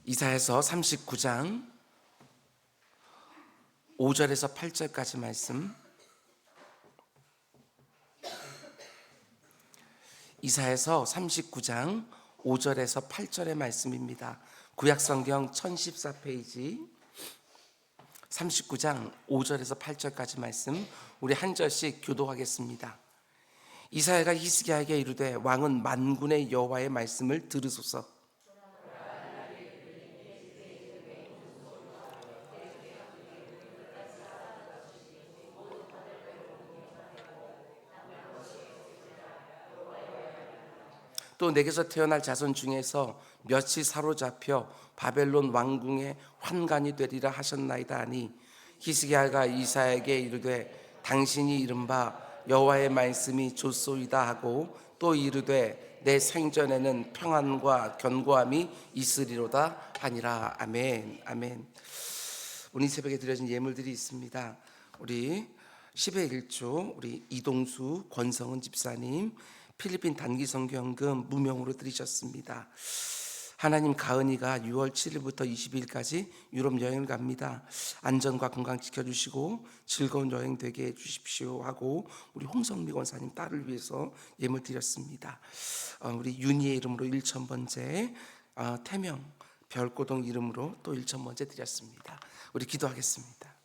이사야서 39장 5절에서 8절까지 말씀. 이사야서 39장 5절에서 8절의 말씀입니다. 구약성경 1014페이지 39장 5절에서 8절까지 말씀, 우리 한 절씩 교독하겠습니다. 이사야가 히스기야에게 이르되 왕은 만군의 여호와의 말씀을 들으소서. 또 내게서 태어날 자손 중에서 몇이 사로잡혀 바벨론 왕궁의 환관이 되리라 하셨나이다 하니, 히스기야가 이사야에게 이르되 당신이 이른바 여호와의 말씀이 좋소이다 하고 또 이르되 내 생전에는 평안과 견고함이 있으리로다 하니라. 아멘. 아멘. 오늘 새벽에 드려진 예물들이 있습니다. 우리 10의 1조 우리 이동수 권성은 집사님 필리핀 단기 선교연금 무명으로 드리셨습니다. 하나님, 가은이가 6월 7일부터 20일까지 유럽 여행을 갑니다. 안전과 건강 지켜주시고 즐거운 여행 되게 해주십시오 하고 우리 홍성미 권사님 딸을 위해서 예물 드렸습니다. 우리 윤희의 이름으로 1,000번째, 태명 별고동 이름으로 또 1,000번째 드렸습니다. 우리 기도하겠습니다.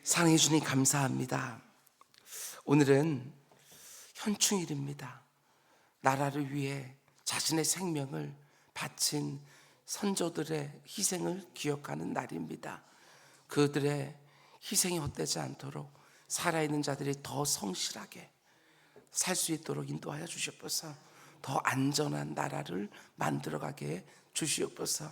사랑해 주님 감사합니다. 오늘은 현충일입니다. 나라를 위해 자신의 생명을 바친 선조들의 희생을 기억하는 날입니다. 그들의 희생이 헛되지 않도록 살아있는 자들이 더 성실하게 살 수 있도록 인도하여 주시옵소서. 더 안전한 나라를 만들어가게 주시옵소서.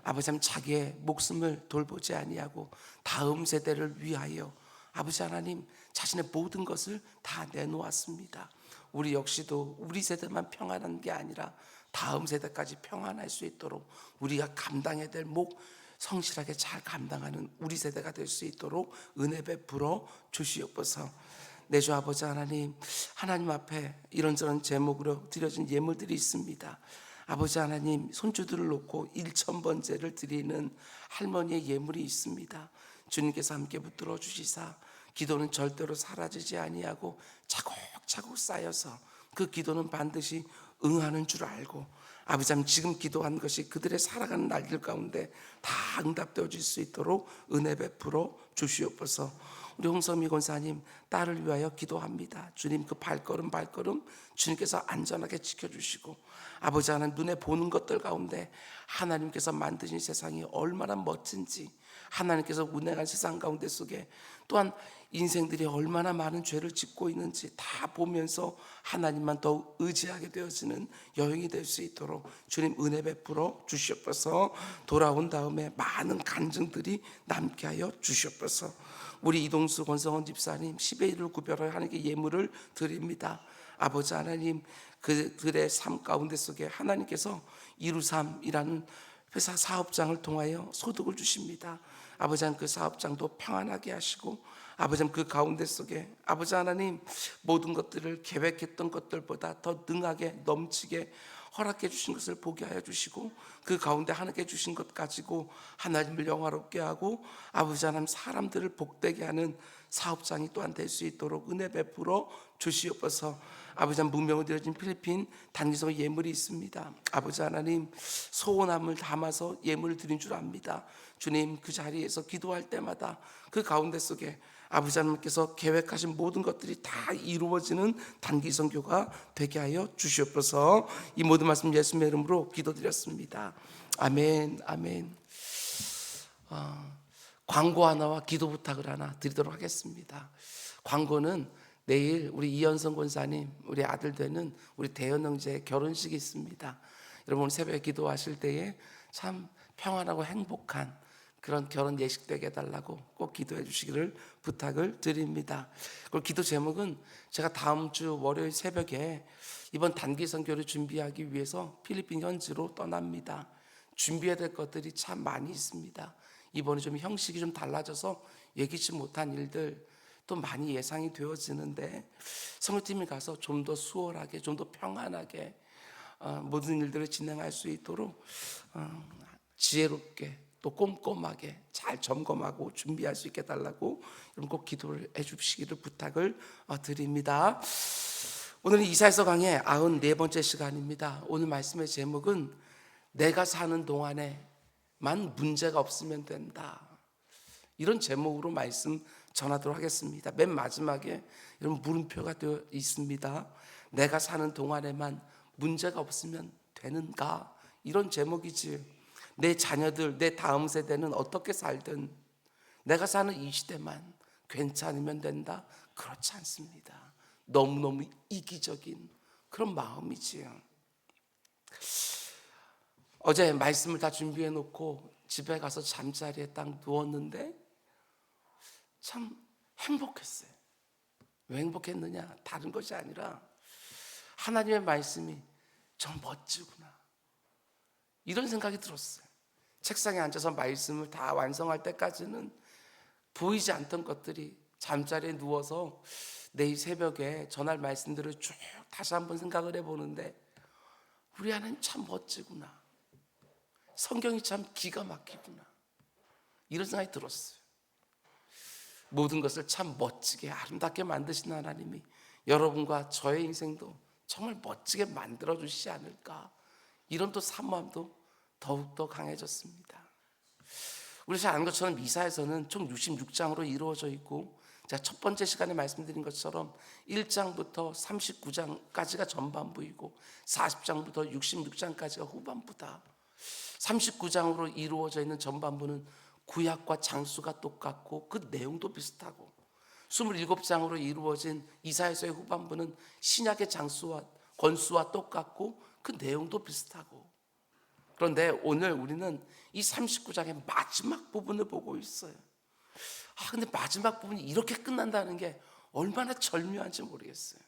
아버지 하나님, 자기의 목숨을 돌보지 아니하고 다음 세대를 위하여 아버지 하나님 자신의 모든 것을 다 내놓았습니다. 우리 역시도 우리 세대만 평안한 게 아니라 다음 세대까지 평안할 수 있도록 우리가 감당해야 될 목 성실하게 잘 감당하는 우리 세대가 될 수 있도록 은혜 베풀어 주시옵소서. 내 주 아버지 하나님, 하나님 앞에 이런저런 제목으로 드려진 예물들이 있습니다. 아버지 하나님, 손주들을 놓고 1,000번째를 드리는 할머니의 예물이 있습니다. 주님께서 함께 붙들어 주시사 기도는 절대로 사라지지 아니하고 차곡차곡 쌓여서 그 기도는 반드시 응하는 줄 알고, 아버지 하나님, 지금 기도한 것이 그들의 살아가는 날들 가운데 다 응답되어질 수 있도록 은혜 베풀어 주시옵소서. 우리 홍성미 권사님 딸을 위하여 기도합니다. 주님, 그 발걸음 주님께서 안전하게 지켜주시고, 아버지 하나님, 눈에 보는 것들 가운데 하나님께서 만드신 세상이 얼마나 멋진지, 하나님께서 운행한 세상 가운데 속에 또한 인생들이 얼마나 많은 죄를 짓고 있는지 다 보면서 하나님만 더욱 의지하게 되어지는 여행이 될 수 있도록 주님 은혜 베풀어 주시옵소서. 돌아온 다음에 많은 간증들이 남게 하여 주시옵소서. 우리 이동수 권성원 집사님 10의 1을 구별하여 하나님께 예물을 드립니다. 아버지 하나님, 그들의 삶 가운데 속에 하나님께서 이루삼이라는 회사 사업장을 통하여 소득을 주십니다. 아버지 하나님, 그 사업장도 평안하게 하시고, 아버지 하나님, 그 가운데 속에 아버지 하나님 모든 것들을 계획했던 것들보다 더 능하게 넘치게 허락해 주신 것을 보게 하여 주시고, 그 가운데 하나님께 주신 것 가지고 하나님을 영화롭게 하고 아버지 하나님 사람들을 복되게 하는 사업장이 또한 될 수 있도록 은혜 베풀어 주시옵소서. 아버지 하나님, 무명으로 드려진 필리핀 단기성 예물이 있습니다. 아버지 하나님, 소원함을 담아서 예물을 드린 줄 압니다. 주님, 그 자리에서 기도할 때마다 그 가운데 속에 아버지 하나님께서 계획하신 모든 것들이 다 이루어지는 단기 선교가 되게 하여 주시옵소서. 이 모든 말씀 예수님의 이름으로 기도드렸습니다. 아멘. 아멘. 광고 하나와 기도 부탁을 하나 드리도록 하겠습니다. 광고는 내일 우리 이현성 권사님, 우리 아들 되는 우리 대현 형제의 결혼식이 있습니다. 여러분, 새벽에 기도하실 때에 참 평안하고 행복한 그런 결혼 예식 되게 해달라고 꼭 기도해 주시기를 부탁을 드립니다. 그리고 기도 제목은 제가 다음 주 월요일 새벽에 이번 단기 선교를 준비하기 위해서 필리핀 현지로 떠납니다. 준비해야 될 것들이 참 많이 있습니다. 이번에 좀 형식이 좀 달라져서 예기치 못한 일들 또 많이 예상이 되어지는데, 선교팀이 가서 좀 더 수월하게, 좀 더 평안하게 모든 일들을 진행할 수 있도록 지혜롭게 또 꼼꼼하게 잘 점검하고 준비할 수 있게 달라고 여러분 꼭 기도를 해주시기를 부탁을 드립니다. 오늘은 이사야서 강의 94번째 시간입니다. 오늘 말씀의 제목은 내가 사는 동안에만 문제가 없으면 된다, 이런 제목으로 말씀 전하도록 하겠습니다. 맨 마지막에 여러분 물음표가 되어 있습니다. 내가 사는 동안에만 문제가 없으면 되는가, 이런 제목이지. 내 자녀들, 내 다음 세대는 어떻게 살든 내가 사는 이 시대만 괜찮으면 된다? 그렇지 않습니다. 너무너무 이기적인 그런 마음이지요. 어제 말씀을 다 준비해 놓고 집에 가서 잠자리에 딱 누웠는데 참 행복했어요. 왜 행복했느냐? 다른 것이 아니라 하나님의 말씀이 정 멋지구나, 이런 생각이 들었어요. 책상에 앉아서 말씀을 다 완성할 때까지는 보이지 않던 것들이 잠자리에 누워서 내일 새벽에 전할 말씀들을 쭉 다시 한번 생각을 해보는데 우리 하나님 참 멋지구나, 성경이 참 기가 막히구나, 이런 생각이 들었어요. 모든 것을 참 멋지게 아름답게 만드신 하나님이 여러분과 저의 인생도 정말 멋지게 만들어주시지 않을까, 이런 또 사모함도 더욱더 강해졌습니다. 우리 잘 아는 것처럼 이사야서는 총 66장으로 이루어져 있고, 제가 첫 번째 시간에 말씀드린 것처럼 1장부터 39장까지가 전반부이고 40장부터 66장까지가 후반부다. 39장으로 이루어져 있는 전반부는 구약과 장수가 똑같고 그 내용도 비슷하고, 27장으로 이루어진 이사야서의 후반부는 신약의 장수와 권수와 똑같고 그 내용도 비슷하고, 그런데 오늘 우리는 이 39장의 마지막 부분을 보고 있어요. 근데 마지막 부분이 이렇게 끝난다는 게 얼마나 절묘한지 모르겠어요.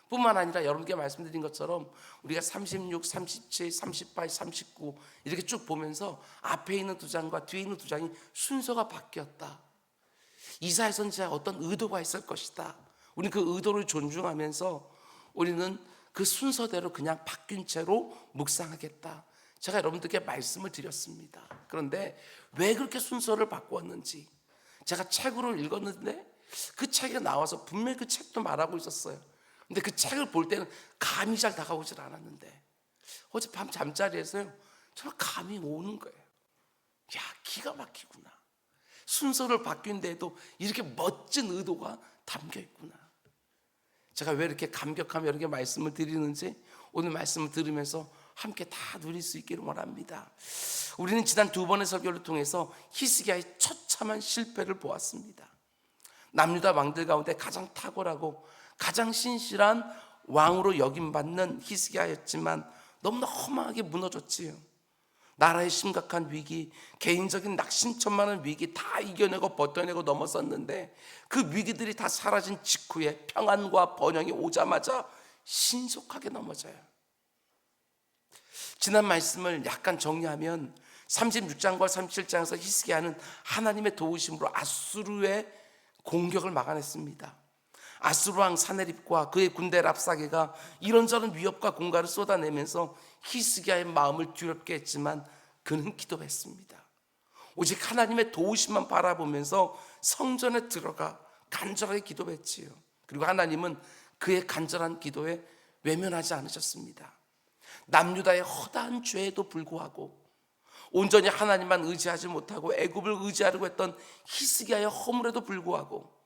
뿐만 아니라 여러분께 말씀드린 것처럼 우리가 36, 37, 38, 39 이렇게 쭉 보면서 앞에 있는 두 장과 뒤에 있는 두 장이 순서가 바뀌었다. 이사야서는 진짜 어떤 의도가 있을 것이다. 우리는 그 의도를 존중하면서 우리는 그 순서대로 그냥 바뀐 채로 묵상하겠다. 제가 여러분들께 말씀을 드렸습니다. 그런데 왜 그렇게 순서를 바꾸었는지 제가 책으로 읽었는데 그 책에 나와서 분명히 그 책도 말하고 있었어요. 근데 그 책을 볼 때는 감이 잘 다가오질 않았는데 어젯밤 잠자리에서요, 정말 감이 오는 거예요. 야, 기가 막히구나. 순서를 바뀐 데에도 이렇게 멋진 의도가 담겨 있구나. 제가 왜 이렇게 감격하며 이렇게 말씀을 드리는지 오늘 말씀을 들으면서 함께 다 누릴 수 있기를 원합니다. 우리는 지난 두 번의 설교를 통해서 히스기야의 처참한 실패를 보았습니다. 남유다 왕들 가운데 가장 탁월하고 가장 신실한 왕으로 여김받는 히스기야였지만 너무나 허망하게 무너졌지요. 나라의 심각한 위기, 개인적인 낙심천만한 위기 다 이겨내고 버텨내고 넘어섰는데 그 위기들이 다 사라진 직후에 평안과 번영이 오자마자 신속하게 넘어져요. 지난 말씀을 약간 정리하면 36장과 37장에서 히스기야는 하나님의 도우심으로 아수르의 공격을 막아냈습니다. 아수르 왕 사네립과 그의 군대 랍사게가 이런저런 위협과 공갈을 쏟아내면서 히스기야의 마음을 두렵게 했지만 그는 기도했습니다. 오직 하나님의 도우심만 바라보면서 성전에 들어가 간절하게 기도했지요. 그리고 하나님은 그의 간절한 기도에 외면하지 않으셨습니다. 남유다의 허다한 죄에도 불구하고 온전히 하나님만 의지하지 못하고 애굽을 의지하려고 했던 히스기야의 허물에도 불구하고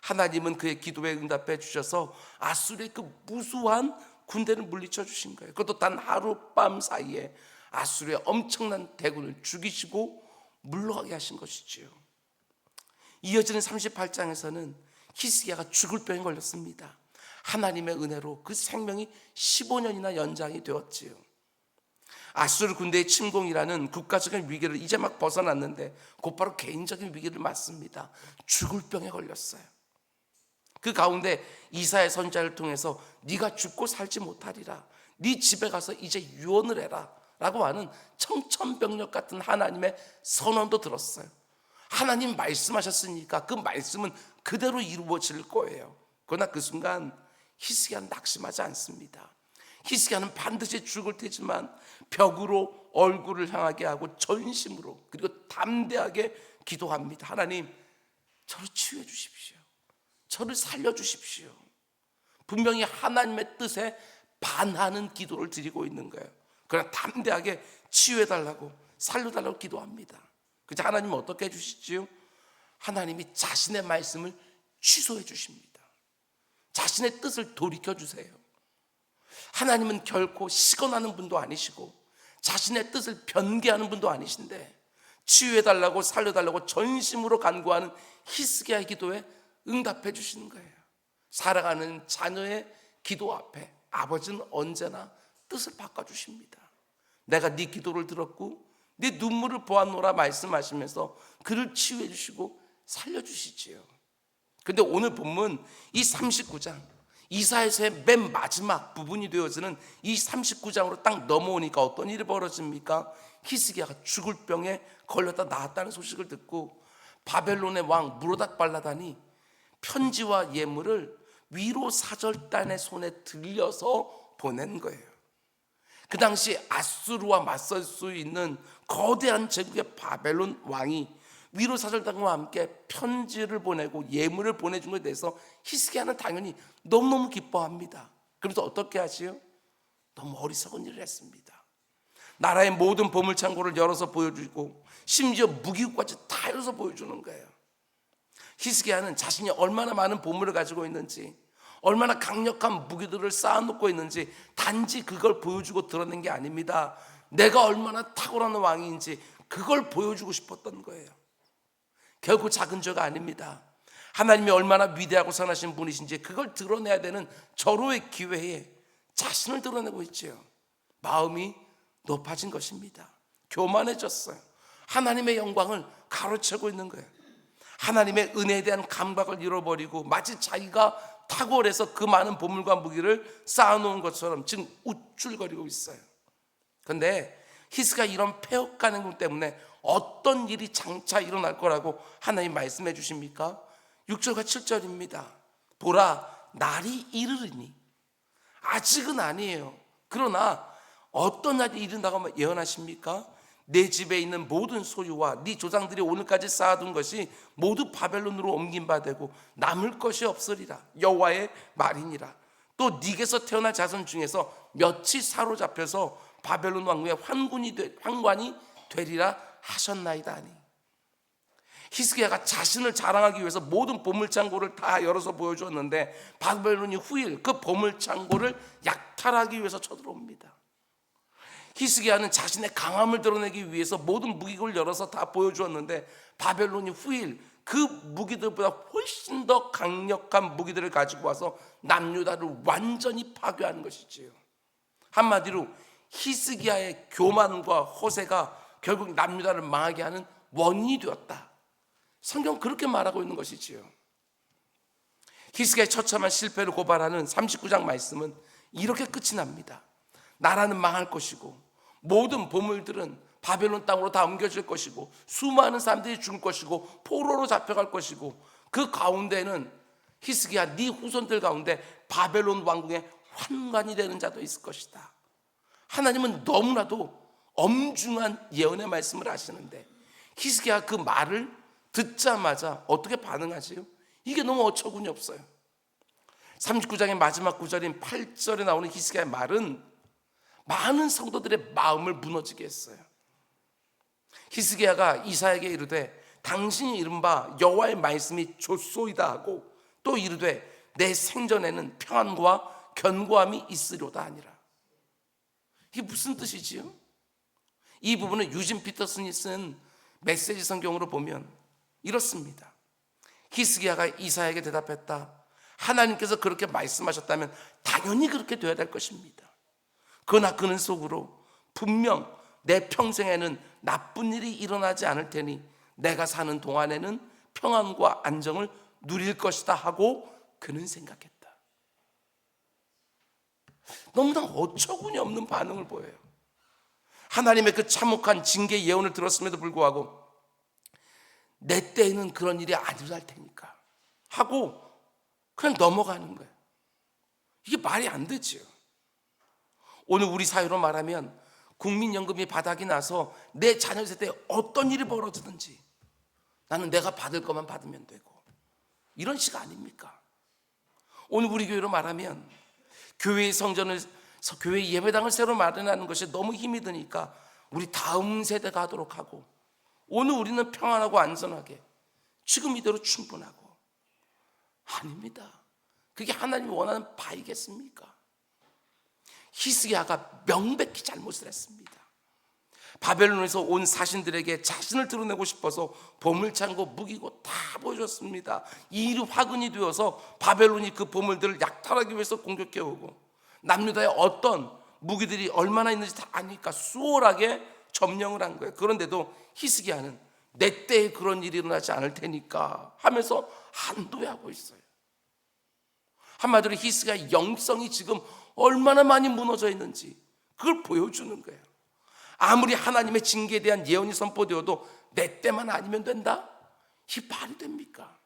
하나님은 그의 기도에 응답해 주셔서 아수르의 그 무수한 군대를 물리쳐 주신 거예요. 그것도 단 하룻밤 사이에 아수르의 엄청난 대군을 죽이시고 물러가게 하신 것이지요. 이어지는 38장에서는 히스기야가 죽을 병에 걸렸습니다. 하나님의 은혜로 그 생명이 15년이나 연장이 되었지요. 아수르 군대의 침공이라는 국가적인 위기를 이제 막 벗어났는데 곧바로 개인적인 위기를 맞습니다. 죽을 병에 걸렸어요. 그 가운데 이사야 선지자를 통해서 네가 죽고 살지 못하리라, 네 집에 가서 이제 유언을 해라 라고 하는 청천벽력 같은 하나님의 선언도 들었어요. 하나님 말씀하셨으니까 그 말씀은 그대로 이루어질 거예요. 그러나 그 순간 히스기야는 낙심하지 않습니다. 히스기야는 반드시 죽을 테지만 벽으로 얼굴을 향하게 하고 전심으로 그리고 담대하게 기도합니다. 하나님, 저를 치유해 주십시오. 저를 살려 주십시오. 분명히 하나님의 뜻에 반하는 기도를 드리고 있는 거예요. 그러나 담대하게 치유해 달라고, 살려 달라고 기도합니다. 그래서 하나님은 어떻게 해주시지요? 하나님이 자신의 말씀을 취소해 주십니다. 자신의 뜻을 돌이켜 주세요. 하나님은 결코 시건하는 분도 아니시고 자신의 뜻을 변개하는 분도 아니신데 치유해 달라고, 살려 달라고 전심으로 간구하는 히스기야의 기도에 응답해 주시는 거예요. 살아가는 자녀의 기도 앞에 아버지는 언제나 뜻을 바꿔주십니다. 내가 네 기도를 들었고 네 눈물을 보았노라 말씀하시면서 그를 치유해 주시고 살려주시지요. 근데 오늘 본문 이 39장 이사야서의 맨 마지막 부분이 되어지는 이 39장으로 딱 넘어오니까 어떤 일이 벌어집니까? 히스기야가 죽을 병에 걸렸다 나았다는 소식을 듣고 바벨론의 왕 무로닥 발라단이 편지와 예물을 위로 사절단의 손에 들려서 보낸 거예요. 그 당시 아수르와 맞설 수 있는 거대한 제국의 바벨론 왕이 위로 사절단과 함께 편지를 보내고 예물을 보내준 것에 대해서 히스기야는 당연히 너무너무 기뻐합니다. 그래서 어떻게 하지요? 너무 어리석은 일을 했습니다. 나라의 모든 보물창고를 열어서 보여주고 심지어 무기국까지 다 열어서 보여주는 거예요. 히스기야는 자신이 얼마나 많은 보물을 가지고 있는지, 얼마나 강력한 무기들을 쌓아놓고 있는지 단지 그걸 보여주고 드러낸 게 아닙니다. 내가 얼마나 탁월한 왕인지 그걸 보여주고 싶었던 거예요. 결코 작은 죄가 아닙니다. 하나님이 얼마나 위대하고 선하신 분이신지 그걸 드러내야 되는 절호의 기회에 자신을 드러내고 있지요. 마음이 높아진 것입니다. 교만해졌어요. 하나님의 영광을 가로채고 있는 거예요. 하나님의 은혜에 대한 감각을 잃어버리고 마치 자기가 탁월해서 그 많은 보물과 무기를 쌓아놓은 것처럼 지금 우쭐거리고 있어요. 그런데 히스기야 이런 폐역하는 것 때문에 어떤 일이 장차 일어날 거라고 하나님 말씀해 주십니까? 6절과 7절입니다. 보라, 날이 이르리니. 아직은 아니에요. 그러나 어떤 날이 이른다고 예언하십니까? 내 집에 있는 모든 소유와 네 조상들이 오늘까지 쌓아둔 것이 모두 바벨론으로 옮긴 바 되고 남을 것이 없으리라. 여호와의 말이니라. 또 네게서 태어날 자손 중에서 몇이 사로잡혀서 바벨론 왕국의 환관이 되리라 하셨나이다 하니. 히스기야가 자신을 자랑하기 위해서 모든 보물창고를 다 열어서 보여주었는데 바벨론이 후일 그 보물창고를 약탈하기 위해서 쳐들어옵니다. 히스기야는 자신의 강함을 드러내기 위해서 모든 무기를 열어서 다 보여주었는데 바벨론이 후일 그 무기들보다 훨씬 더 강력한 무기들을 가지고 와서 남유다를 완전히 파괴하는 것이지요. 한마디로 히스기야의 교만과 허세가 결국 남유다를 망하게 하는 원인이 되었다. 성경 그렇게 말하고 있는 것이지요. 히스기야의 처참한 실패를 고발하는 39장 말씀은 이렇게 끝이 납니다. 나라는 망할 것이고 모든 보물들은 바벨론 땅으로 다 옮겨질 것이고 수많은 사람들이 죽을 것이고 포로로 잡혀갈 것이고 그 가운데는 히스기야 네 후손들 가운데 바벨론 왕궁의 환관이 되는 자도 있을 것이다. 하나님은 너무나도 엄중한 예언의 말씀을 하시는데 히스기야 그 말을 듣자마자 어떻게 반응하지요? 이게 너무 어처구니 없어요. 39장의 마지막 구절인 8절에 나오는 히스기야의 말은 많은 성도들의 마음을 무너지게 했어요. 히스기야가 이사야에게 이르되 당신이 이른바 여호와의 말씀이 좋소이다 하고 또 이르되 내 생전에는 평안과 견고함이 있으려다 하니라. 이게 무슨 뜻이지요? 이 부분은 유진 피터슨이 쓴 메시지 성경으로 보면 이렇습니다. 히스기야가 이사야에게 대답했다. 하나님께서 그렇게 말씀하셨다면 당연히 그렇게 되어야 될 것입니다. 그러나 그는 속으로 분명 내 평생에는 나쁜 일이 일어나지 않을 테니 내가 사는 동안에는 평안과 안정을 누릴 것이다 하고 그는 생각했다. 너무나 어처구니 없는 반응을 보여요. 하나님의 그 참혹한 징계 예언을 들었음에도 불구하고 내 때에는 그런 일이 안 일어날 테니까 하고 그냥 넘어가는 거예요. 이게 말이 안 되지요. 오늘 우리 사회로 말하면 국민연금이 바닥이 나서 내 자녀 세대에 어떤 일이 벌어지든지 나는 내가 받을 것만 받으면 되고, 이런 식 아닙니까? 오늘 우리 교회로 말하면 교회 예배당을 새로 마련하는 것이 너무 힘이 드니까 우리 다음 세대가 하도록 하고, 오늘 우리는 평안하고 안전하게 지금 이대로 충분하고. 아닙니다. 그게 하나님이 원하는 바이겠습니까? 히스기야가 명백히 잘못을 했습니다. 바벨론에서 온 사신들에게 자신을 드러내고 싶어서 보물창고 무기고 다 보여줬습니다. 이 일이 화근이 되어서 바벨론이 그 보물들을 약탈하기 위해서 공격해오고, 남유다에 어떤 무기들이 얼마나 있는지 다 아니까 수월하게 점령을 한 거예요. 그런데도 히스기야는 내 때에 그런 일이 일어나지 않을 테니까 하면서 한도하고 있어요. 한마디로 히스기야의 영성이 지금 얼마나 많이 무너져 있는지 그걸 보여주는 거예요. 아무리 하나님의 징계에 대한 예언이 선포되어도 내 때만 아니면 된다? 이 말이 됩니까?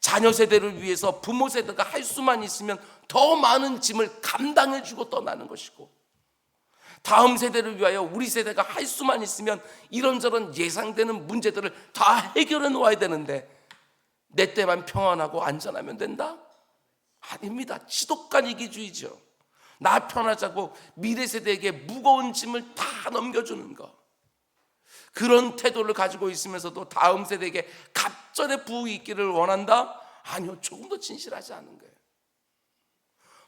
자녀 세대를 위해서 부모 세대가 할 수만 있으면 더 많은 짐을 감당해주고 떠나는 것이고, 다음 세대를 위하여 우리 세대가 할 수만 있으면 이런저런 예상되는 문제들을 다 해결해 놓아야 되는데 내 때만 평안하고 안전하면 된다? 아닙니다. 지독한 이기주의죠. 나 편하자고 미래 세대에게 무거운 짐을 다 넘겨주는 것, 그런 태도를 가지고 있으면서도 다음 세대에게 갑절의 부흥이 있기를 원한다? 아니요, 조금 더 진실하지 않은 거예요.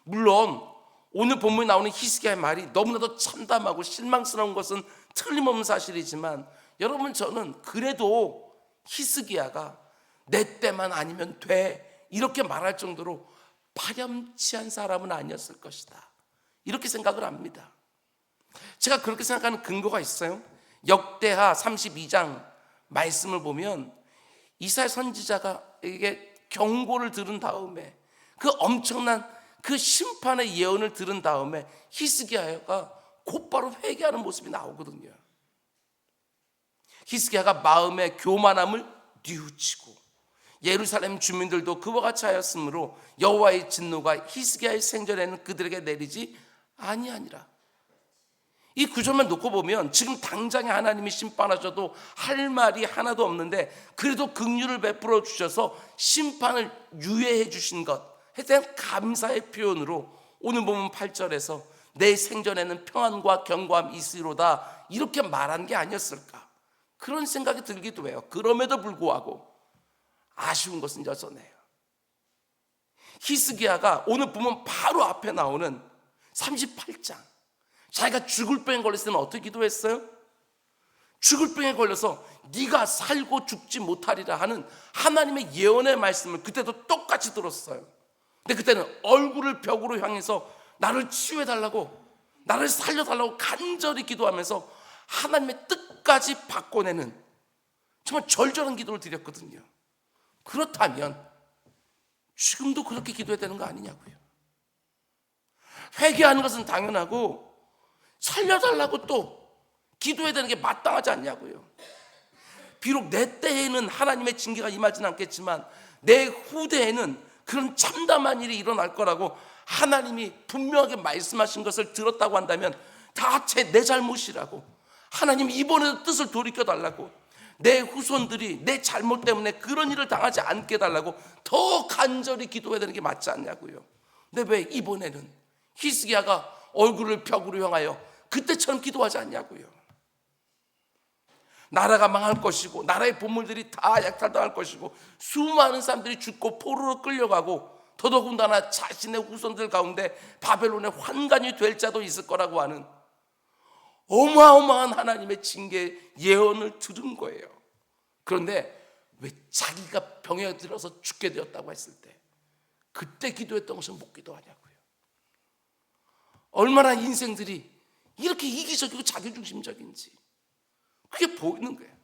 물론 오늘 본문에 나오는 히스기야의 말이 너무나도 참담하고 실망스러운 것은 틀림없는 사실이지만, 여러분, 저는 그래도 히스기야가 내 때만 아니면 돼 이렇게 말할 정도로 파렴치한 사람은 아니었을 것이다, 이렇게 생각을 합니다. 제가 그렇게 생각하는 근거가 있어요. 역대하 32장 말씀을 보면 이사야 선지자가 이게 경고를 들은 다음에, 그 엄청난 그 심판의 예언을 들은 다음에 히스기야가 곧바로 회개하는 모습이 나오거든요. 히스기야가 마음의 교만함을 뉘우치고, 예루살렘 주민들도 그와 같이 하였으므로 여호와의 진노가 히스기야의 생전에는 그들에게 내리지 아니하니라. 이 구절만 놓고 보면 지금 당장에 하나님이 심판하셔도 할 말이 하나도 없는데, 그래도 긍휼을 베풀어 주셔서 심판을 유예해 주신 것에 대한 감사의 표현으로 오늘 보면 8절에서 내 생전에는 평안과 견고함이 있으리로다 이렇게 말한 게 아니었을까, 그런 생각이 들기도 해요. 그럼에도 불구하고 아쉬운 것은 여전해요. 히스기야가 오늘 보면 바로 앞에 나오는 38장, 자기가 죽을 병에 걸렸을 때는 어떻게 기도했어요? 죽을 병에 걸려서 네가 살고 죽지 못하리라 하는 하나님의 예언의 말씀을 그때도 똑같이 들었어요. 근데 그때는 얼굴을 벽으로 향해서 나를 치유해달라고, 나를 살려달라고 간절히 기도하면서 하나님의 뜻까지 바꿔내는 정말 절절한 기도를 드렸거든요. 그렇다면 지금도 그렇게 기도해야 되는 거 아니냐고요. 회개하는 것은 당연하고 살려달라고 또 기도해야 되는 게 마땅하지 않냐고요. 비록 내 때에는 하나님의 징계가 임하지는 않겠지만 내 후대에는 그런 참담한 일이 일어날 거라고 하나님이 분명하게 말씀하신 것을 들었다고 한다면 다 내 잘못이라고, 하나님 이번에도 뜻을 돌이켜달라고, 내 후손들이 내 잘못 때문에 그런 일을 당하지 않게 해달라고 더 간절히 기도해야 되는 게 맞지 않냐고요. 근데 왜 이번에는 히스기야가 얼굴을 벽으로 향하여 그때처럼 기도하지 않냐고요. 나라가 망할 것이고 나라의 보물들이 다 약탈당할 것이고 수많은 사람들이 죽고 포로로 끌려가고 더더군다나 자신의 후손들 가운데 바벨론의 환관이 될 자도 있을 거라고 하는 어마어마한 하나님의 징계 예언을 들은 거예요. 그런데 왜 자기가 병에 들어서 죽게 되었다고 했을 때 그때 기도했던 것을 못 기도하냐고요. 얼마나 인생들이 이렇게 이기적이고 자기중심적인지 그게 보이는 거예요.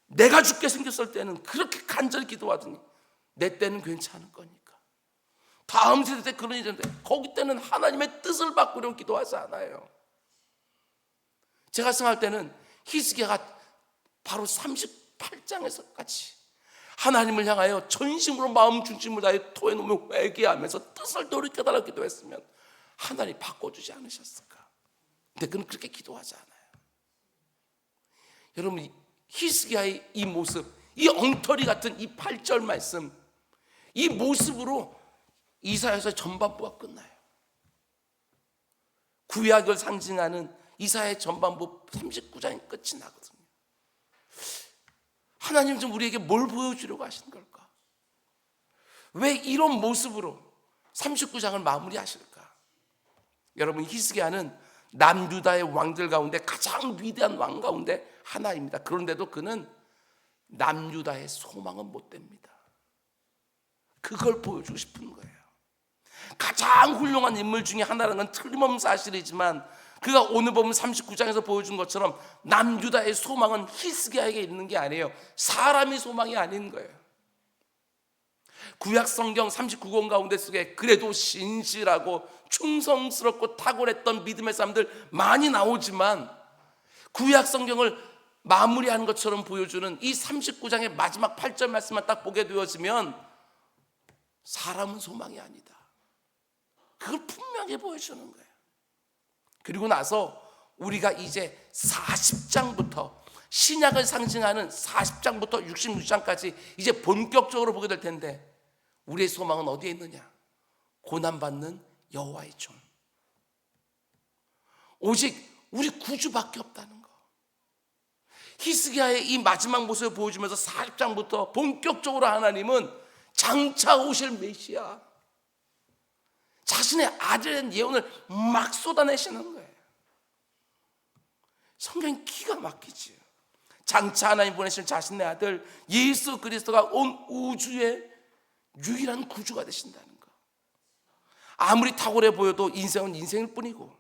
내가 죽게 생겼을 때는 그렇게 간절히 기도하더니 내 때는 괜찮을 거니까, 다음 세대 때 그런 일이 있는데 거기 때는 하나님의 뜻을 바꾸려고 기도하지 않아요. 제가 생각할 때는 히스기야가 바로 38장에서 같이 하나님을 향하여 전심으로 마음 중심을 다해 토해놓으며 회개하면서 뜻을 돌이켜달라고 기도했으면 하나님 바꿔주지 않으셨을까? 근데 그는 그렇게 기도하지 않아요. 여러분, 히스기야의 이 모습, 이 엉터리 같은 이 8절 말씀, 이 모습으로 이사야서 전반부가 끝나요. 구약을 상징하는 이사야의 전반부 39장이 끝이 나거든요. 하나님 좀 우리에게 뭘 보여주려고 하시는 걸까? 왜 이런 모습으로 39장을 마무리하실까? 여러분, 히스기야는 남유다의 왕들 가운데 가장 위대한 왕 가운데 하나입니다. 그런데도 그는 남유다의 소망은 못 됩니다. 그걸 보여주고 싶은 거예요. 가장 훌륭한 인물 중에 하나라는 건 틀림없는 사실이지만 그가 오늘 보면 39장에서 보여준 것처럼 남유다의 소망은 히스기야에게 있는 게 아니에요. 사람의 소망이 아닌 거예요. 구약 성경 39권 가운데 속에 그래도 신실하고 충성스럽고 탁월했던 믿음의 사람들 많이 나오지만 구약 성경을 마무리하는 것처럼 보여주는 이 39장의 마지막 8절 말씀만 딱 보게 되어지면 사람은 소망이 아니다. 그걸 분명히 보여주는 거예요. 그리고 나서 우리가 이제 40장부터 신약을 상징하는 40장부터 66장까지 이제 본격적으로 보게 될 텐데 우리의 소망은 어디에 있느냐? 고난받는 여호와의 종. 오직 우리 구주밖에 없다는 거. 히스기야의 이 마지막 모습을 보여주면서 40장부터 본격적으로 하나님은 장차 오실 메시아, 자신의 아들에 대한 예언을 막 쏟아내시는 거예요. 성경이 기가 막히지요. 장차 하나님 보내신 자신의 아들 예수 그리스도가 온 우주의 유일한 구주가 되신다는 거. 아무리 탁월해 보여도 인생은 인생일 뿐이고,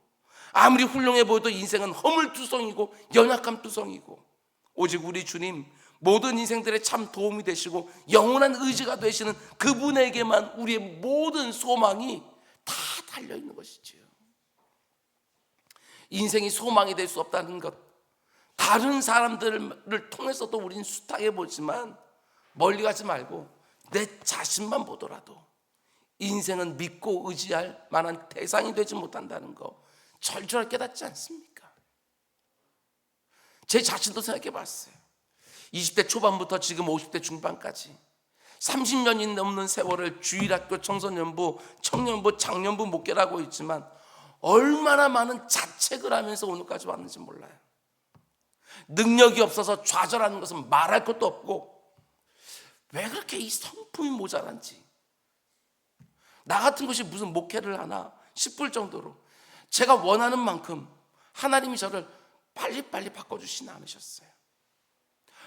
아무리 훌륭해 보여도 인생은 허물투성이고 연약함투성이고, 오직 우리 주님 모든 인생들의 참 도움이 되시고 영원한 의지가 되시는 그분에게만 우리의 모든 소망이 다 달려있는 것이지요. 인생이 소망이 될 수 없다는 것, 다른 사람들을 통해서도 우리는 수탁해 보지만 멀리 가지 말고 내 자신만 보더라도 인생은 믿고 의지할 만한 대상이 되지 못한다는 거 절절하게 깨닫지 않습니까? 제 자신도 생각해 봤어요. 20대 초반부터 지금 50대 중반까지 30년이 넘는 세월을 주일학교, 청소년부, 청년부, 장년부 목회를 하고 있지만 얼마나 많은 자책을 하면서 오늘까지 왔는지 몰라요. 능력이 없어서 좌절하는 것은 말할 것도 없고, 왜 그렇게 이 성품이 모자란지, 나 같은 것이 무슨 목회를 하나 싶을 정도로 제가 원하는 만큼 하나님이 저를 빨리빨리 바꿔주시지 않으셨어요.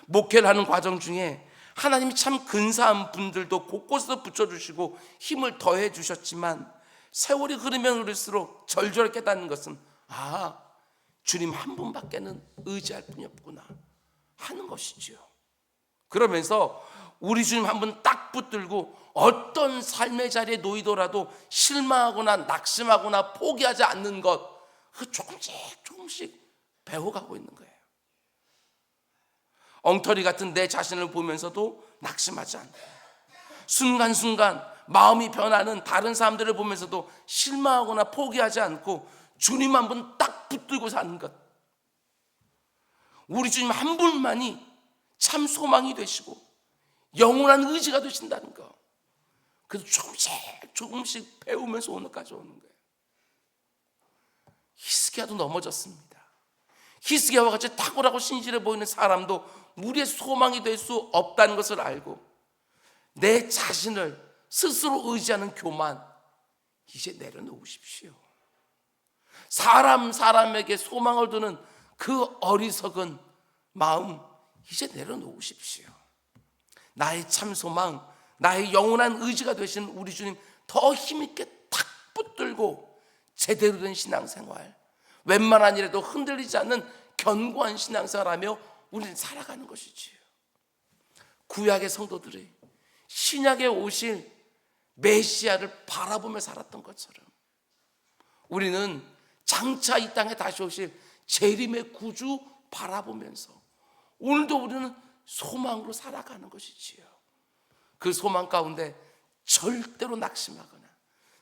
목회를 하는 과정 중에 하나님이 참 근사한 분들도 곳곳에서 붙여주시고 힘을 더해 주셨지만 세월이 흐르면 흐를수록 절절히 깨닫는 것은 주님 한 분밖에는 의지할 분이 없구나 하는 것이지요. 그러면서 우리 주님 한 분 딱 붙들고 어떤 삶의 자리에 놓이더라도 실망하거나 낙심하거나 포기하지 않는 것, 그 조금씩 배워가고 있는 거예요. 엉터리 같은 내 자신을 보면서도 낙심하지 않고, 순간순간 마음이 변하는 다른 사람들을 보면서도 실망하거나 포기하지 않고 주님 한 분 딱 붙들고 사는 것, 우리 주님 한 분만이 참 소망이 되시고 영원한 의지가 되신다는 거, 그래서 조금씩 배우면서 오늘까지 오는 거예요. 히스기야도 넘어졌습니다. 히스기야와 같이 탁월하고 신실해 보이는 사람도 우리의 소망이 될 수 없다는 것을 알고 내 자신을 스스로 의지하는 교만 이제 내려놓으십시오. 사람에게 소망을 두는 그 어리석은 마음 이제 내려놓으십시오. 나의 참 소망, 나의 영원한 의지가 되신 우리 주님 더 힘있게 탁 붙들고 제대로 된 신앙생활, 웬만한 일에도 흔들리지 않는 견고한 신앙생활하며 우리는 살아가는 것이지요. 구약의 성도들이 신약에 오실 메시아를 바라보며 살았던 것처럼 우리는 장차 이 땅에 다시 오실 재림의 구주 바라보면서 오늘도 우리는 소망으로 살아가는 것이지요. 그 소망 가운데 절대로 낙심하거나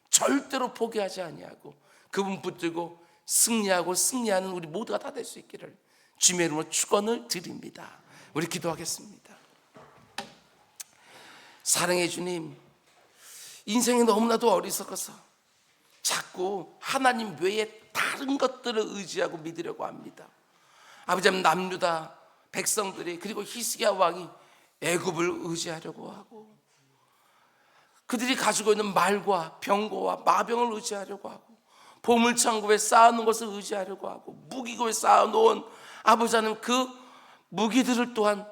절대로 포기하지 아니하고 그분 붙들고 승리하고 승리하는 우리 모두가 다 될 수 있기를 주님의 이름으로 축원을 드립니다. 우리 기도하겠습니다. 사랑해 주님, 인생이 너무나도 어리석어서 자꾸 하나님 외에 다른 것들을 의지하고 믿으려고 합니다. 아버지, 남유다 백성들이, 그리고 히스기야 왕이 애굽을 의지하려고 하고, 그들이 가지고 있는 말과 병거와 마병을 의지하려고 하고, 보물창고에 쌓아놓은 것을 의지하려고 하고, 무기고에 쌓아놓은 아버지 하나님 그 무기들을 또한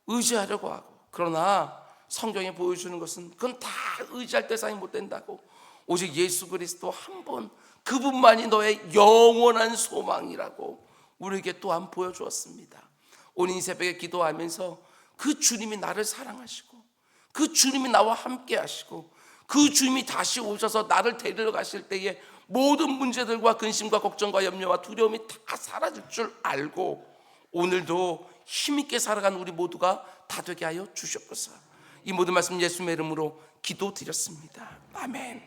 의지하려고 하고, 그러나 성경에 보여주는 것은 그건 다 의지할 대상이 못 된다고, 오직 예수 그리스도 한 분, 그분만이 너의 영원한 소망이라고 우리에게 또한 보여주었습니다. 오늘 이 새벽에 기도하면서 그 주님이 나를 사랑하시고, 그 주님이 나와 함께 하시고, 그 주님이 다시 오셔서 나를 데리러 가실 때에 모든 문제들과 근심과 걱정과 염려와 두려움이 다 사라질 줄 알고 오늘도 힘있게 살아간 우리 모두가 다 되게 하여 주시옵소서. 이 모든 말씀 예수님의 이름으로 기도드렸습니다. 아멘.